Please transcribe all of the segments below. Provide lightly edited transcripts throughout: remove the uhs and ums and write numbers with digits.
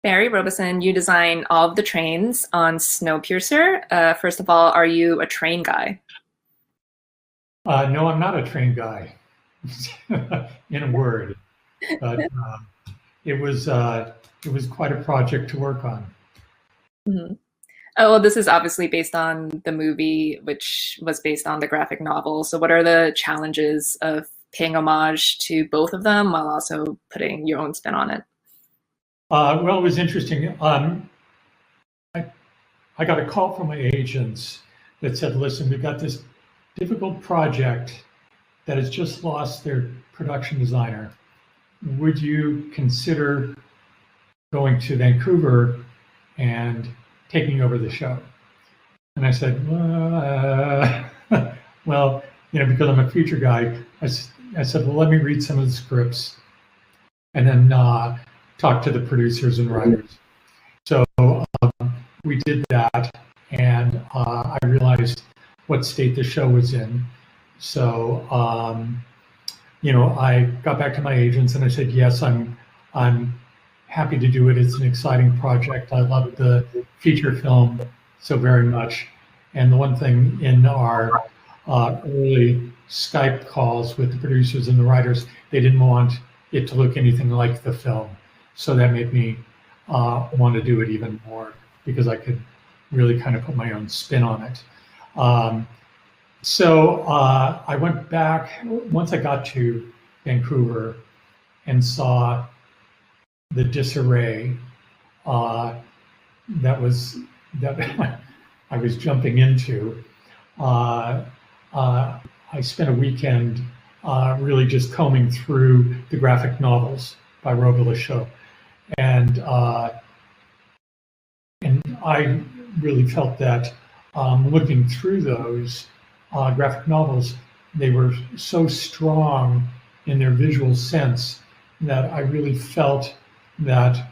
Barry Robison, you design all of the trains on Snowpiercer. First of all, are you a train guy? No, I'm not a train guy, in a word, but it was it was quite a project to work on. Mhm. Oh, well, this is obviously based on the movie, which was based on the graphic novel. So, what are the challenges of paying homage to both of them while also putting your own spin on it? Well, it was interesting. I, I got a call from my agents that said, "Listen, we've got this difficult project that has just lost their production designer. Would you consider going to Vancouver and taking over the show?" And I said, well, because I'm a future guy, I said, well, let me read some of the scripts and then talk to the producers and writers. So we did that, and I realized what state the show was in. So, I got back to my agents and I said, yes, I'm happy to do it. It's an exciting project. I love the feature film so very much. And the one thing in our early Skype calls with the producers and the writers, they didn't want it to look anything like the film. So that made me want to do it even more because I could really kind of put my own spin on it. So I went back once I got to Vancouver and saw the disarray that I was jumping into. I spent a weekend really just combing through the graphic novels by Robison, and I really felt that looking through those graphic novels, they were so strong in their visual sense that I really felt that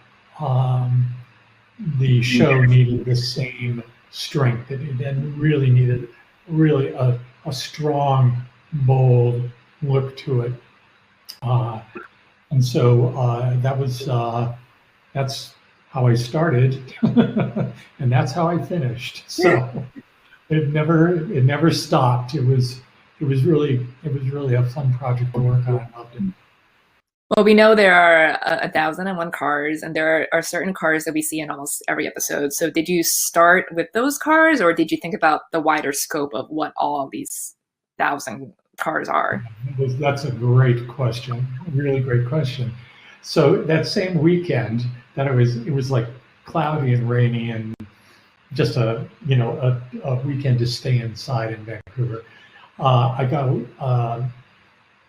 the show needed the same strength. It really needed a strong, bold look to it. And so that's how I started, and that's how I finished. So it never stopped. It was really a fun project to work on. I loved it. Well, we know there are 1,001 cars, and there are certain cars that we see in almost every episode. So, did you start with those cars, or did you think about the wider scope of what all these 1,000 cars are? That's a great question, a really great question. So that same weekend that it was like cloudy and rainy and just a weekend to stay inside in Vancouver. I got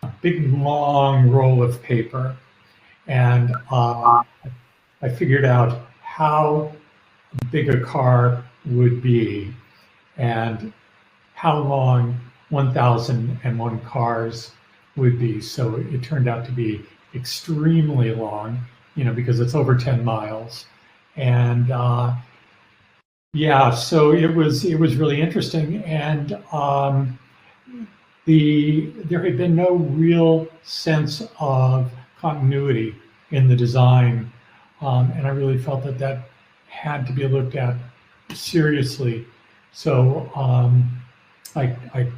a big long roll of paper, and I figured out how big a car would be and how long 1,001 cars would be. So it turned out to be extremely long, because it's over 10 miles. And so it was really interesting. And there had been no real sense of continuity in the design. And I really felt that had to be looked at seriously. So I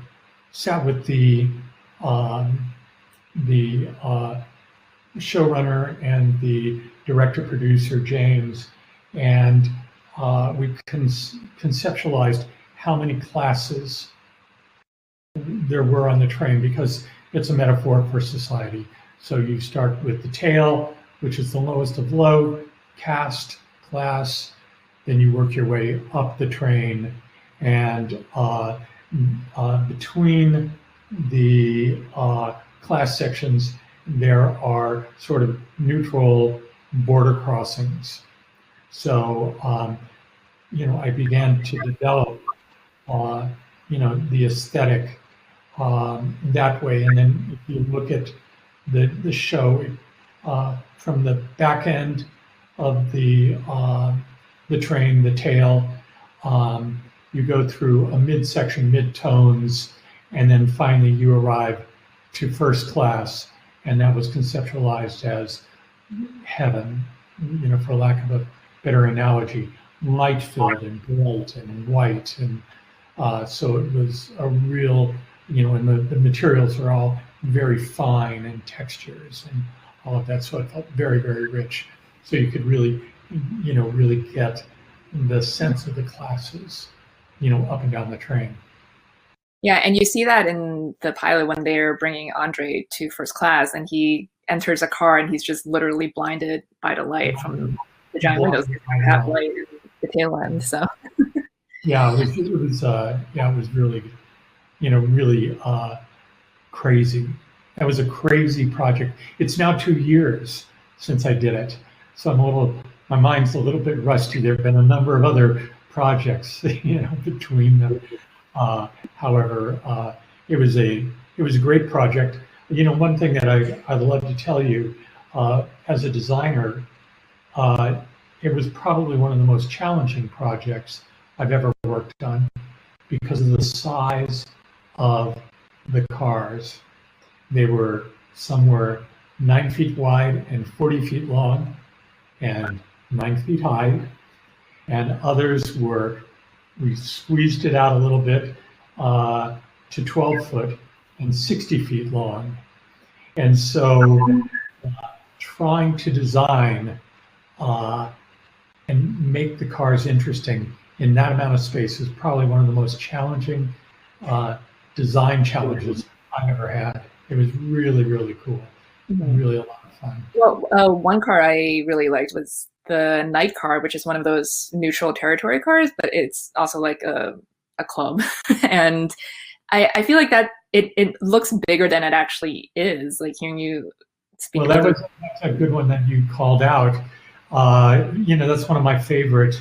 sat with the showrunner and the director producer James, and we conceptualized how many classes there were on the train, because it's a metaphor for society. So you start with the tail, which is the lowest of low, caste, class, then you work your way up the train, and between the class sections, there are sort of neutral border crossings. So, I began to develop, the aesthetic that way. And then if you look at the show from the back end of the train, the tail, you go through a midsection, mid-tones, and then finally you arrive to first class, and that was conceptualized as heaven. for lack of a better analogy, light-filled and bright and white. And so it was a real, and the materials are all very fine and textures and all of that. So it felt very, very rich. So you could really, really get the sense of the classes, up and down the train. Yeah, and you see that in the pilot when they're bringing Andre to first class, and he enters a car and he's just literally blinded by the light from the giant windows that have light in the tail end. So yeah, it was really, really crazy. That was a crazy project. It's now 2 years since I did it, so my mind's a little bit rusty. There have been a number of other projects, between them. However, it was a great project. One thing that I'd love to tell you, as a designer, it was probably one of the most challenging projects I've ever worked on because of the size of the cars. They were somewhere 9 feet wide and 40 feet long and 9 feet high, and others we squeezed it out a little bit to 12 foot and 60 feet long. And so trying to design and make the cars interesting in that amount of space is probably one of the most challenging design challenges I've ever had. It was really, really cool. Really a lot of fun. Well, one car I really liked was the night car, which is one of those neutral territory cars, but it's also like a club. And I feel like that it looks bigger than it actually is. Like hearing you speak. Well, that's a good one that you called out. That's one of my favorite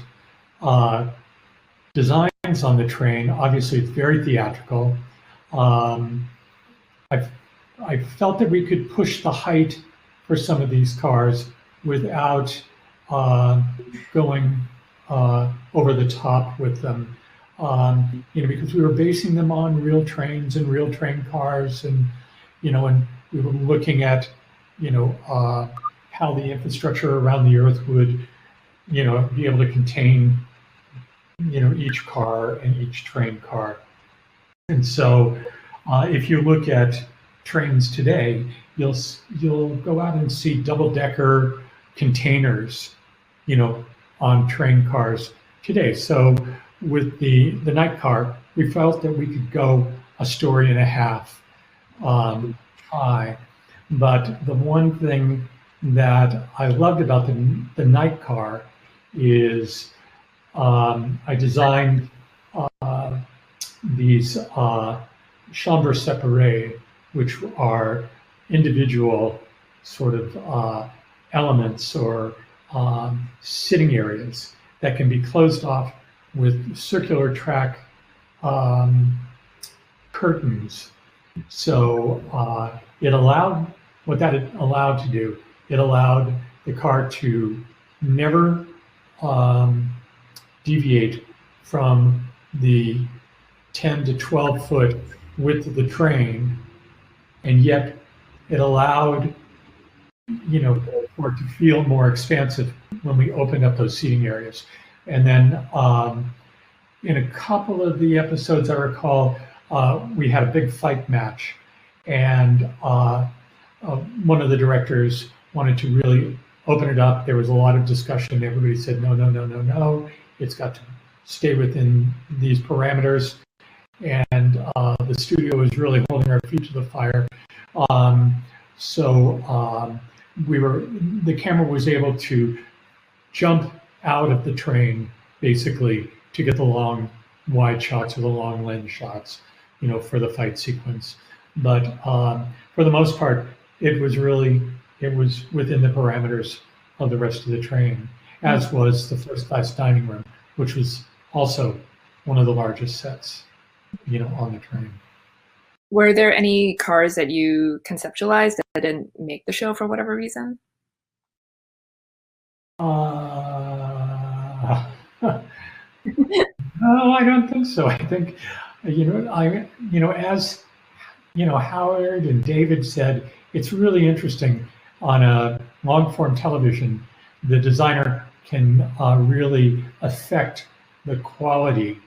designs on the train. Obviously, it's very theatrical. I felt that we could push the height for some of these cars without going over the top with them. Because we were basing them on real trains and real train cars, and and we were looking at how the infrastructure around the Earth would be able to contain each car and each train car. And so if you look at trains today, you'll go out and see double-decker containers on train cars today. So with the night car, we felt that we could go a story and a half high. But the one thing that I loved about the night car is I designed these chambres séparées, which are individual sort of elements or sitting areas that can be closed off with circular track curtains. So it allowed the car to never deviate from the 10 to 12 foot width of the train, and yet it allowed for it to feel more expansive when we opened up those seating areas. And then in a couple of the episodes I recall, we had a big fight match, and one of the directors wanted to really open it up. There was a lot of discussion. Everybody said, no, no, no, no, no. It's got to stay within these parameters. And the studio was really holding our feet to the fire. The camera was able to jump out of the train, basically, to get the long wide shots or the long lens shots, for the fight sequence. But for the most part, it was within the parameters of the rest of the train, as was the first class dining room, which was also one of the largest sets, on the train. Were there any cars that you conceptualized that didn't make the show for whatever reason? No, I don't think so. I think, as Howard and David said, it's really interesting on a long form television the designer can really affect the quality,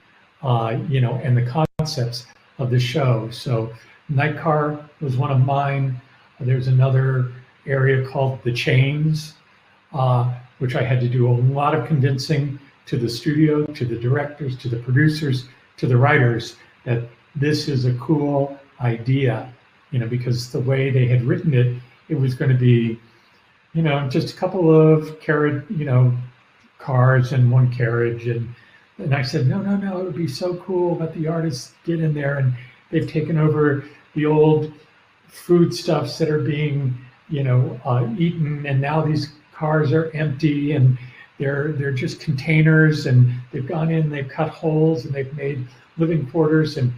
and the concepts of the show. So Night Car was one of mine. There's another area called The Chains, which I had to do a lot of convincing to the studio, to the directors, to the producers, to the writers, that this is a cool idea, because the way they had written it, it was going to be, just a couple of cars and one carriage. And I said, no, it would be so cool that the artists get in there and they've taken over the old foodstuffs that are being, eaten, and now these cars are empty and they're just containers, and they've gone in, they've cut holes, and they've made living quarters, and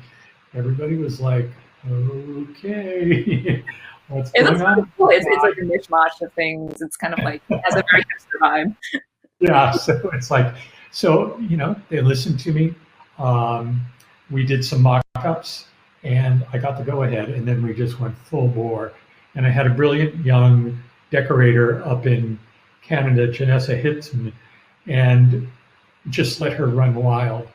everybody was like, okay, what's going on? Cool. It's like a mishmash of things. It's kind of like, it has a very hipster vibe. Yeah, so it's like, they listened to me. We did some mock-ups, and I got the go-ahead, and then we just went full bore. And I had a brilliant young decorator up in Canada, Janessa Hitson, and just let her run wild.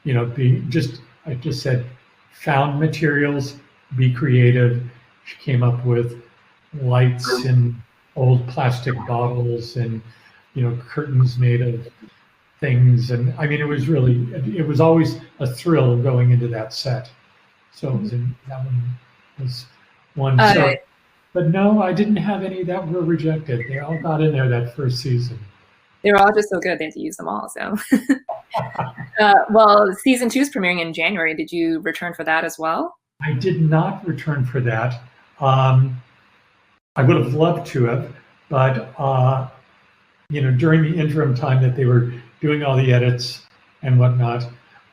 I just said, found materials, be creative. She came up with lights in old plastic bottles and, curtains made of things. And I mean, it was always a thrill going into that set. So that one was one. But no, I didn't have any that were rejected. They all got in there that first season. They were all just so good, they had to use them all. So, well, season 2 is premiering in January. Did you return for that as well? I did not return for that. I would have loved to have, but during the interim time that they were doing all the edits and whatnot,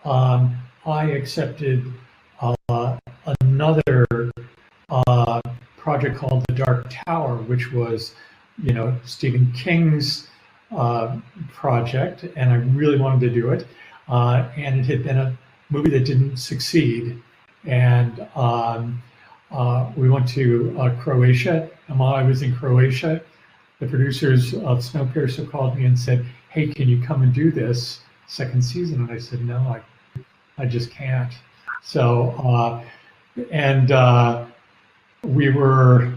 I accepted another project called The Dark Tower, which was, Stephen King's project, and I really wanted to do it. And it had been a movie that didn't succeed. And we went to Croatia, and while I was in Croatia, the producers of Snowpiercer called me and said, hey, can you come and do this second season? And I said, no, I just can't. So, we were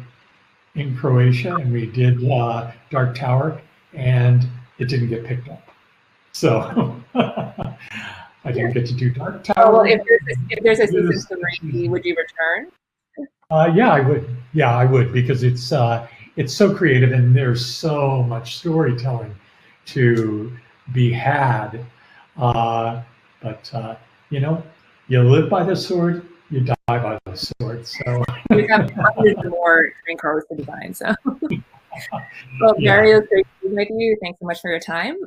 in Croatia, and we did Dark Tower, and it didn't get picked up. So I didn't get to do Dark Tower. Oh, well, if there's a season 3, would you return? Yeah, I would. Yeah, I would, because it's so creative, and there's so much storytelling to be had. But you live by the sword, you die by the sword. So we have hundreds more train cars to design. So, well, Mario, great to be with you. Thanks so much for your time.